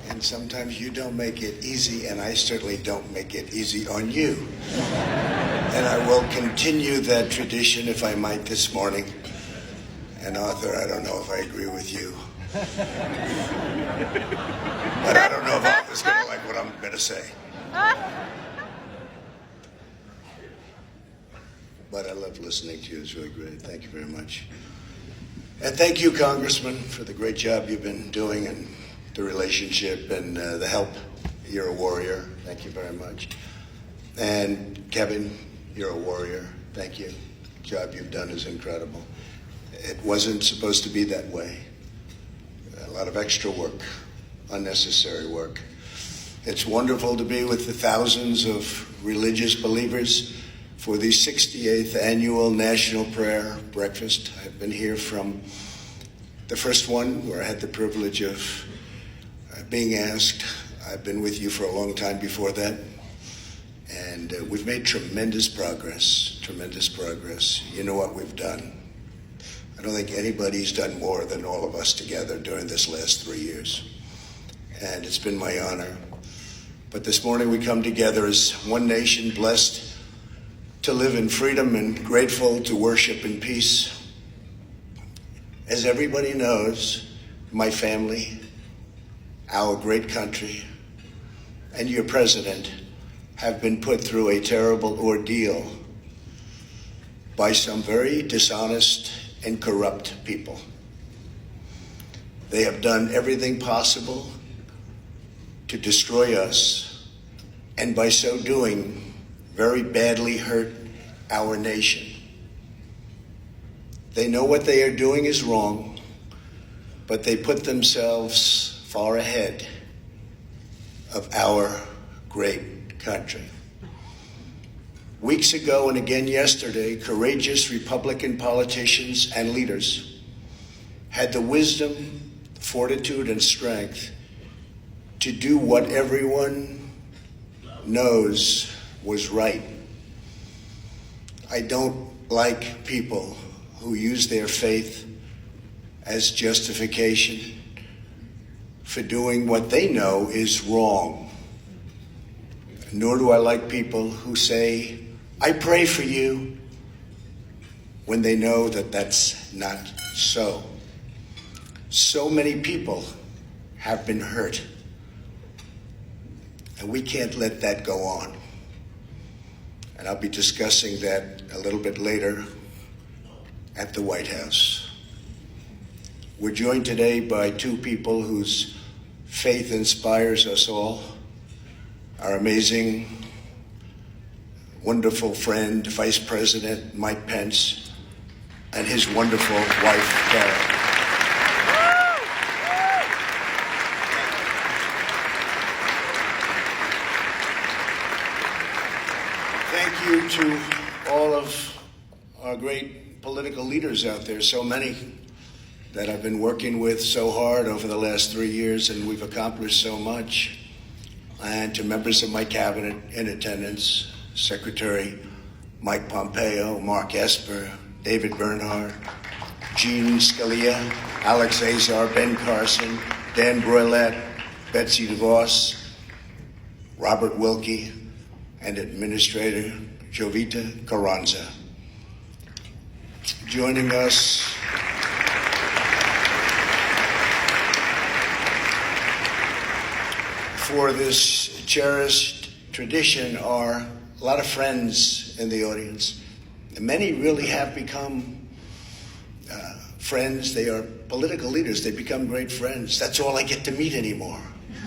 And sometimes you don't make it easy, and I certainly don't make it easy on you. And I will continue that tradition, if I might, this morning. And Arthur, I don't know if I agree with you. But I don't know if Arthur's going to like what I'm going to say. But I love listening to you. It's really great. Thank you very much. And thank you, Congressman, for the great job you've been doing and the relationship and the help. You're a warrior. Thank you very much. And Kevin, you're a warrior. Thank you. The job you've done is incredible. It wasn't supposed to be that way. A lot of extra work, unnecessary work. It's wonderful to be with the thousands of religious believers for the 68th annual National Prayer Breakfast. I've been here from the first one where I had the privilege of being asked. I've been with you for a long time before that. And we've made tremendous progress, tremendous progress. You know what we've done. I don't think anybody's done more than all of us together during this last 3 years. And it's been my honor. But this morning we come together as one nation, blessed to live in freedom and grateful to worship in peace. As everybody knows, my family, our great country, and your president have been put through a terrible ordeal by some very dishonest and corrupt people. They have done everything possible to destroy us, and by so doing, very badly hurt our nation. They know what they are doing is wrong, but they put themselves far ahead of our great country. Weeks ago and again yesterday, courageous Republican politicians and leaders had the wisdom, fortitude, and strength to do what everyone knows was right. I don't like people who use their faith as justification for doing what they know is wrong. Nor do I like people who say, I pray for you, when they know that that's not so. So many people have been hurt, and we can't let that go on. And I'll be discussing that a little bit later at the White House. We're joined today by two people whose faith inspires us all. Our amazing, wonderful friend, Vice President Mike Pence, and his wonderful wife, Karen. Thank you to all of our great political leaders out there, so many that I've been working with so hard over the last 3 years, and we've accomplished so much. And to members of my cabinet in attendance, Secretary Mike Pompeo, Mark Esper, David Bernhardt, Jean Scalia, Alex Azar, Ben Carson, Dan Broilette, Betsy DeVos, Robert Wilkie, and Administrator Jovita Carranza. Joining us for this cherished tradition are a lot of friends in the audience. And many really have become friends. They are political leaders. They become great friends. That's all I get to meet anymore.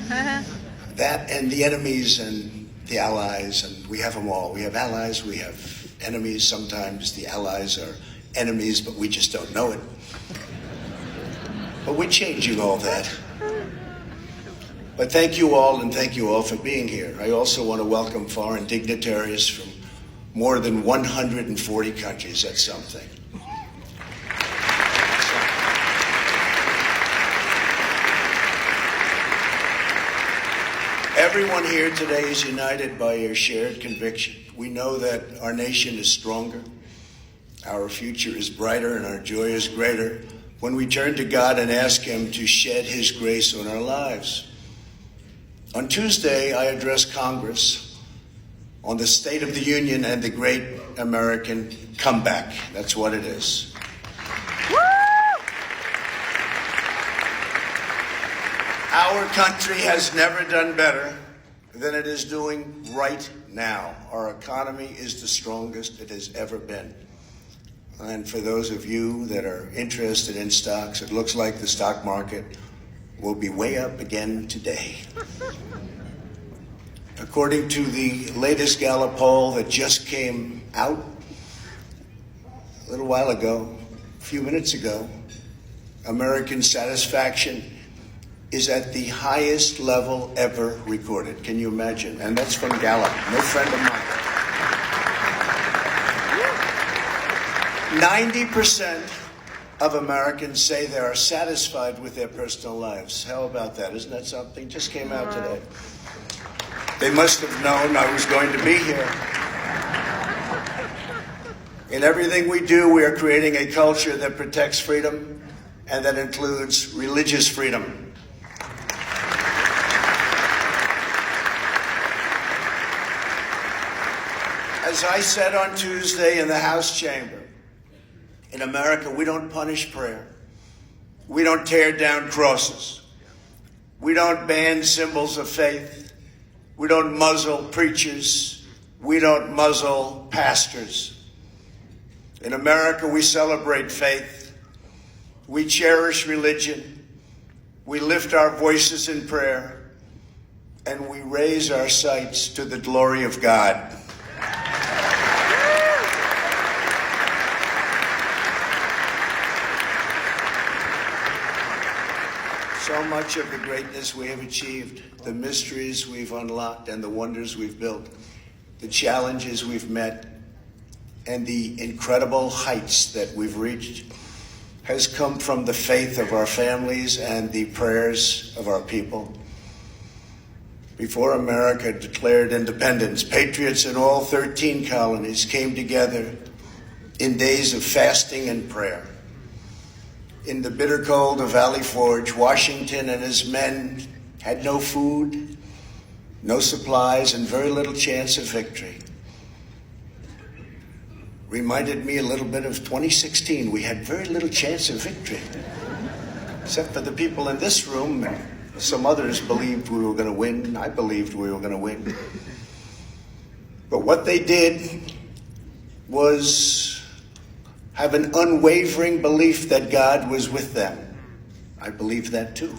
That and the enemies and the allies, and we have them all. We have allies, we have enemies. Sometimes the allies are enemies, but we just don't know it. But we're changing all that. But thank you all, and thank you all for being here. I also want to welcome foreign dignitaries from more than 140 countries. That's something. Everyone here today is united by a shared conviction. We know that our nation is stronger, our future is brighter, and our joy is greater when we turn to God and ask Him to shed His grace on our lives. On Tuesday, I addressed Congress on the State of the Union and the great American comeback. That's what it is. Our country has never done better than it is doing right now. Our economy is the strongest it has ever been. And for those of you that are interested in stocks, it looks like the stock market will be way up again today. According to the latest Gallup poll that just came out a little while ago, a few minutes ago, American satisfaction is at the highest level ever recorded. Can you imagine? And that's from Gallup, no friend of mine. 90% of Americans say they are satisfied with their personal lives. How about that? Isn't that something? Just came out today. They must have known I was going to be here. In everything we do, we are creating a culture that protects freedom and that includes religious freedom. As I said on Tuesday in the House chamber, in America, we don't punish prayer. We don't tear down crosses. We don't ban symbols of faith. We don't muzzle preachers. We don't muzzle pastors. In America, we celebrate faith. We cherish religion. We lift our voices in prayer. And we raise our sights to the glory of God. So much of the greatness we have achieved, the mysteries we've unlocked and the wonders we've built, the challenges we've met, and the incredible heights that we've reached has come from the faith of our families and the prayers of our people. Before America declared independence, patriots in all 13 colonies came together in days of fasting and prayer. In the bitter cold of Valley Forge, Washington and his men had no food, no supplies, and very little chance of victory. Reminded me a little bit of 2016. We had very little chance of victory, except for the people in this room. Some others believed we were going to win. I believed we were going to win. But what they did was have an unwavering belief that God was with them. I believe that too.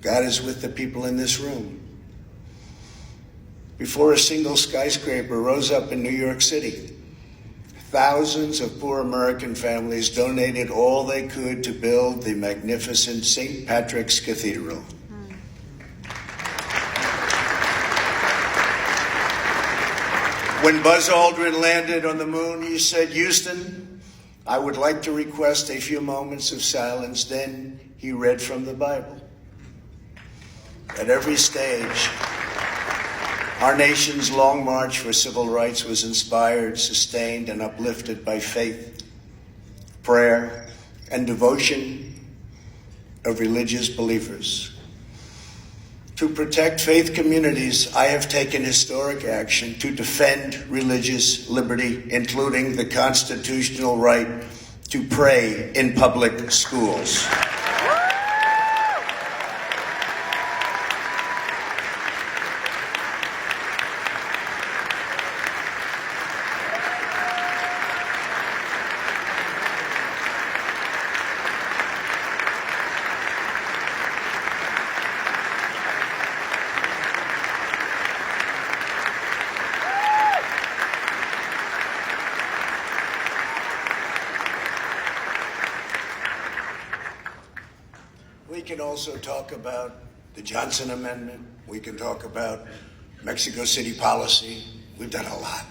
God is with the people in this room. Before a single skyscraper rose up in New York City, thousands of poor American families donated all they could to build the magnificent St. Patrick's Cathedral. When Buzz Aldrin landed on the moon, he said, "Houston, I would like to request a few moments of silence." Then he read from the Bible. At every stage, our nation's long march for civil rights was inspired, sustained, and uplifted by faith, prayer, and devotion of religious believers. To protect faith communities, I have taken historic action to defend religious liberty, including the constitutional right to pray in public schools. We can also talk about the Johnson Amendment. We can talk about Mexico City policy. We've done a lot.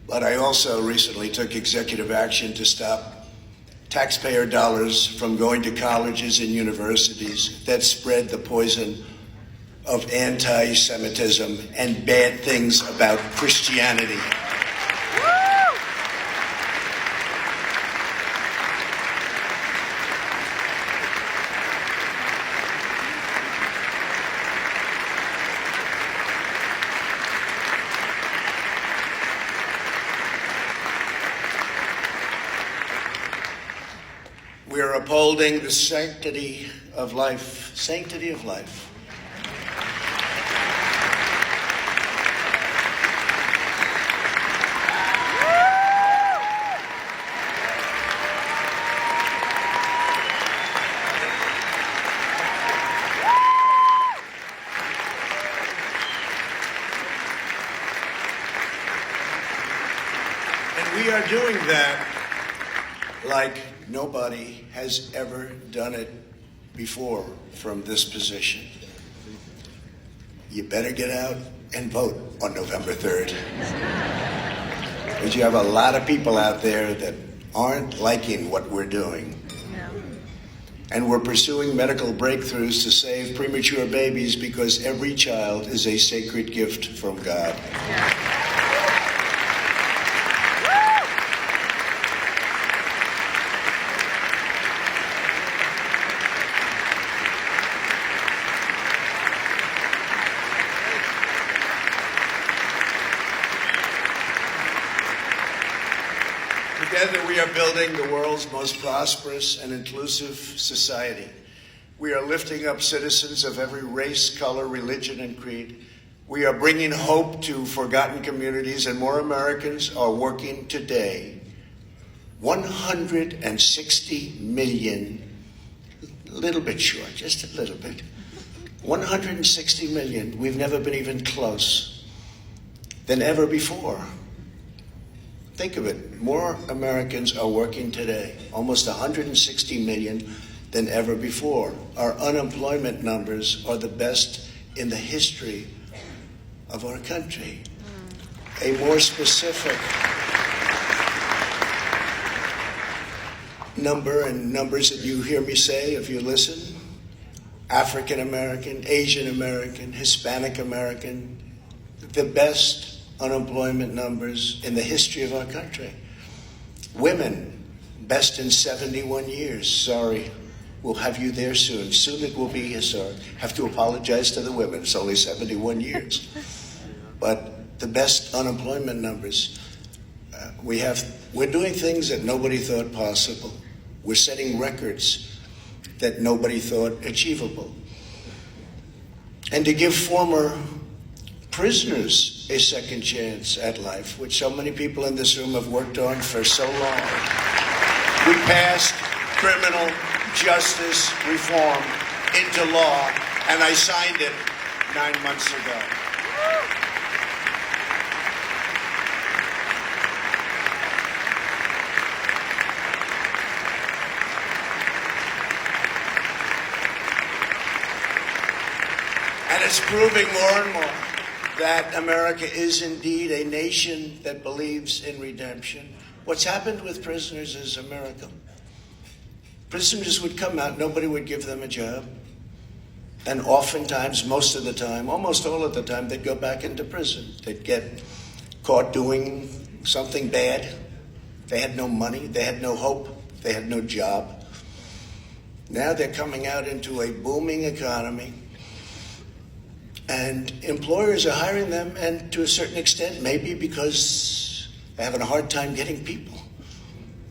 But I also recently took executive action to stop taxpayer dollars from going to colleges and universities that spread the poison of anti-Semitism and bad things about Christianity. upholding the sanctity of life. Sanctity of life. And we are doing that like nobody has ever done it before from this position. You better get out and vote on November 3rd. Because you have a lot of people out there that aren't liking what we're doing. And we're pursuing medical breakthroughs to save premature babies because every child is a sacred gift from God. Together we are building the world's most prosperous and inclusive society. We are lifting up citizens of every race, color, religion, and creed. We are bringing hope to forgotten communities, and more Americans are working today. 160 million, a little bit short, just a little bit. 160 million, we've never been even close than ever before. Think of it, more Americans are working today, almost 160 million than ever before. Our unemployment numbers are the best in the history of our country. A more specific number, and numbers that you hear me say if you listen: African American, Asian American, Hispanic American, the best unemployment numbers in the history of our country. Women, best in 71 years. Sorry, we'll have you there soon. Soon it will be, sorry. Have to apologize to the women. It's only 71 years. But the best unemployment numbers. We're doing things that nobody thought possible. We're setting records that nobody thought achievable. And to give former prisoners a second chance at life, which so many people in this room have worked on for so long. We passed criminal justice reform into law, and I signed it 9 months ago. And it's proving more and more that America is indeed a nation that believes in redemption. What's happened with prisoners is a miracle. Prisoners would come out, nobody would give them a job. And oftentimes, most of the time, almost all of the time, they'd go back into prison. They'd get caught doing something bad. They had no money, they had no hope, they had no job. Now they're coming out into a booming economy. And employers are hiring them, and to a certain extent, maybe because they're having a hard time getting people.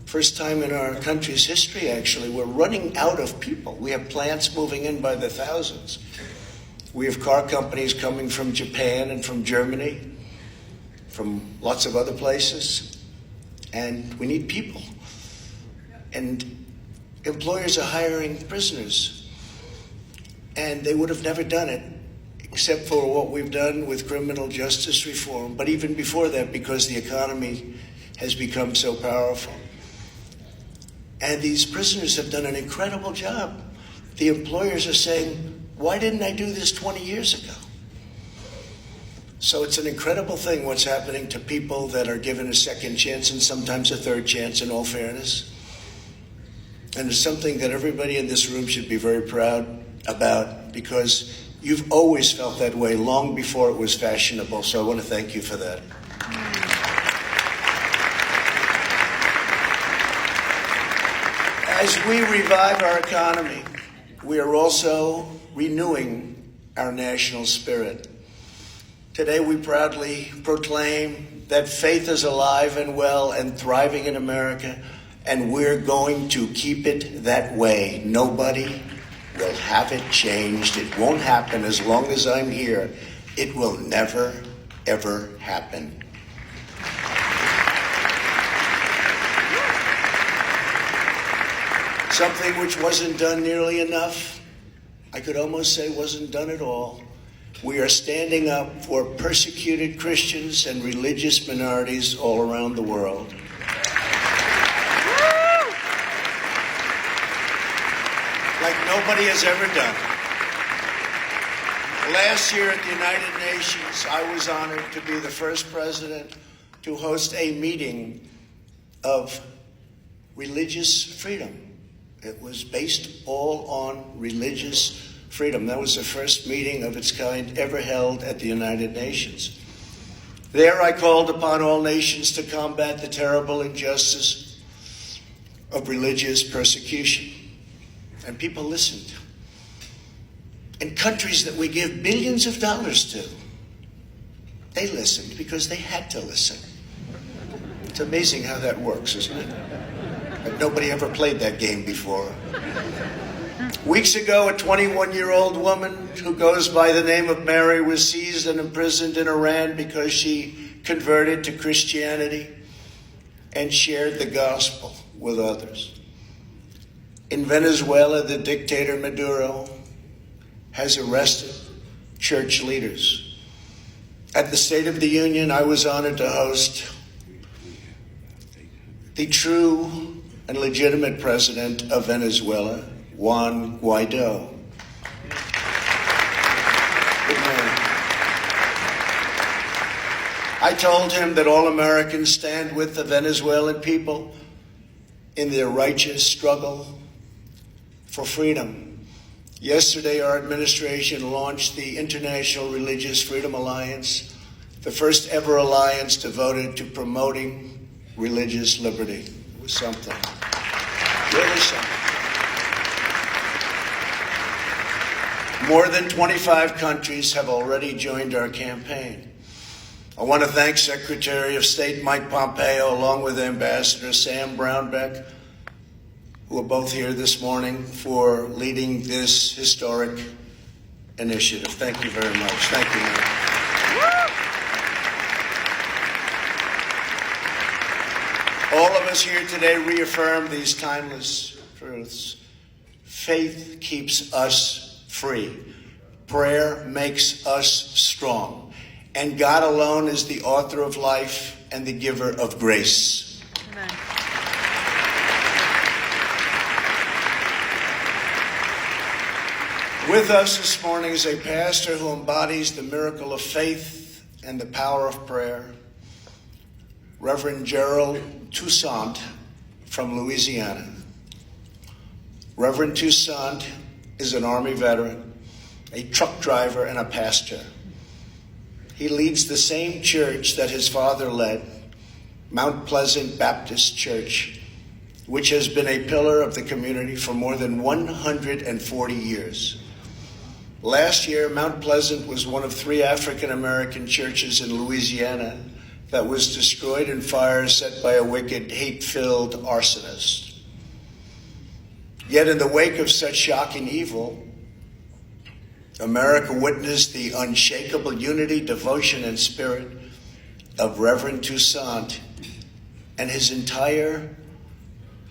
First time in our country's history, actually, we're running out of people. We have plants moving in by the thousands. We have car companies coming from Japan and from Germany, from lots of other places, and we need people. And employers are hiring prisoners, and they would have never done it except for what we've done with criminal justice reform, but even before that, because the economy has become so powerful. And these prisoners have done an incredible job. The employers are saying, why didn't I do this 20 years ago? So it's an incredible thing what's happening to people that are given a second chance and sometimes a third chance, in all fairness. And it's something that everybody in this room should be very proud about, because you've always felt that way long before it was fashionable, so I want to thank you for that. As we revive our economy, we are also renewing our national spirit. Today we proudly proclaim that faith is alive and well and thriving in America, and we're going to keep it that way. Nobody will have it changed. It won't happen as long as I'm here. It will never, ever happen. Something which wasn't done nearly enough, I could almost say wasn't done at all. We are standing up for persecuted Christians and religious minorities all around the world. Like nobody has ever done. Last year at the United Nations, I was honored to be the first president to host a meeting of religious freedom. It was based all on religious freedom. That was the first meeting of its kind ever held at the United Nations. There I called upon all nations to combat the terrible injustice of religious persecution. And people listened. In countries that we give billions of dollars to, they listened because they had to listen. It's amazing how that works, isn't it? But nobody ever played that game before. Weeks ago, a 21-year-old woman who goes by the name of Mary was seized and imprisoned in Iran because she converted to Christianity and shared the gospel with others. In Venezuela, the dictator Maduro has arrested church leaders. At the State of the Union, I was honored to host the true and legitimate president of Venezuela, Juan Guaido. Good morning. I told him that all Americans stand with the Venezuelan people in their righteous struggle for freedom. Yesterday, our administration launched the International Religious Freedom Alliance, the first ever alliance devoted to promoting religious liberty. It was something, really something. More than 25 countries have already joined our campaign. I want to thank Secretary of State Mike Pompeo, along with Ambassador Sam Brownback, who are both here this morning, for leading this historic initiative. Thank you very much. Thank you, Mary. All of us here today reaffirm these timeless truths. Faith keeps us free. Prayer makes us strong. And God alone is the author of life and the giver of grace. Amen. With us this morning is a pastor who embodies the miracle of faith and the power of prayer, Reverend Gerald Toussaint from Louisiana. Reverend Toussaint is an Army veteran, a truck driver, and a pastor. He leads the same church that his father led, Mount Pleasant Baptist Church, which has been a pillar of the community for more than 140 years. Last year, Mount Pleasant was one of 3 African-American churches in Louisiana that was destroyed in fires set by a wicked, hate-filled arsonist. Yet in the wake of such shocking evil, America witnessed the unshakable unity, devotion, and spirit of Reverend Toussaint and his entire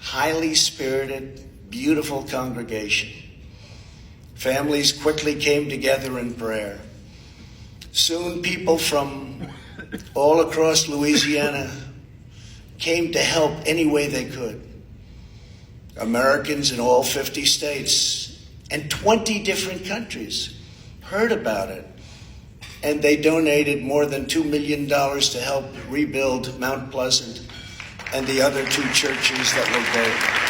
highly spirited, beautiful congregation. Families quickly came together in prayer. Soon people from all across Louisiana came to help any way they could. Americans in all 50 states and 20 different countries heard about it, and they donated more than $2 million to help rebuild Mount Pleasant and the other 2 churches that were there.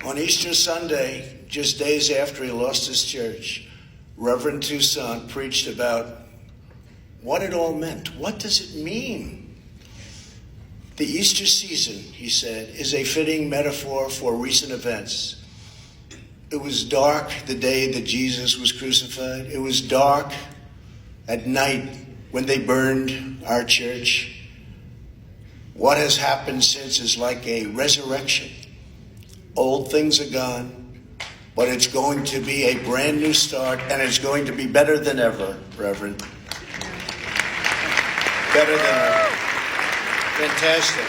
On Easter Sunday, just days after he lost his church, Reverend Toussaint preached about what it all meant. What does it mean? The Easter season, he said, is a fitting metaphor for recent events. It was dark the day that Jesus was crucified. It was dark at night when they burned our church. What has happened since is like a resurrection. Old things are gone, but it's going to be a brand new start, and it's going to be better than ever, Reverend. Better than ever. Fantastic.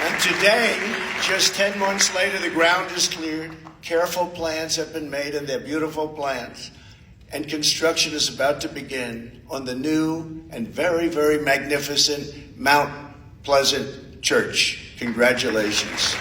And today, just 10 months later, the ground is cleared. Careful plans have been made, and they're beautiful plans. And construction is about to begin on the new and very, very magnificent Mount Pleasant Church. Congratulations.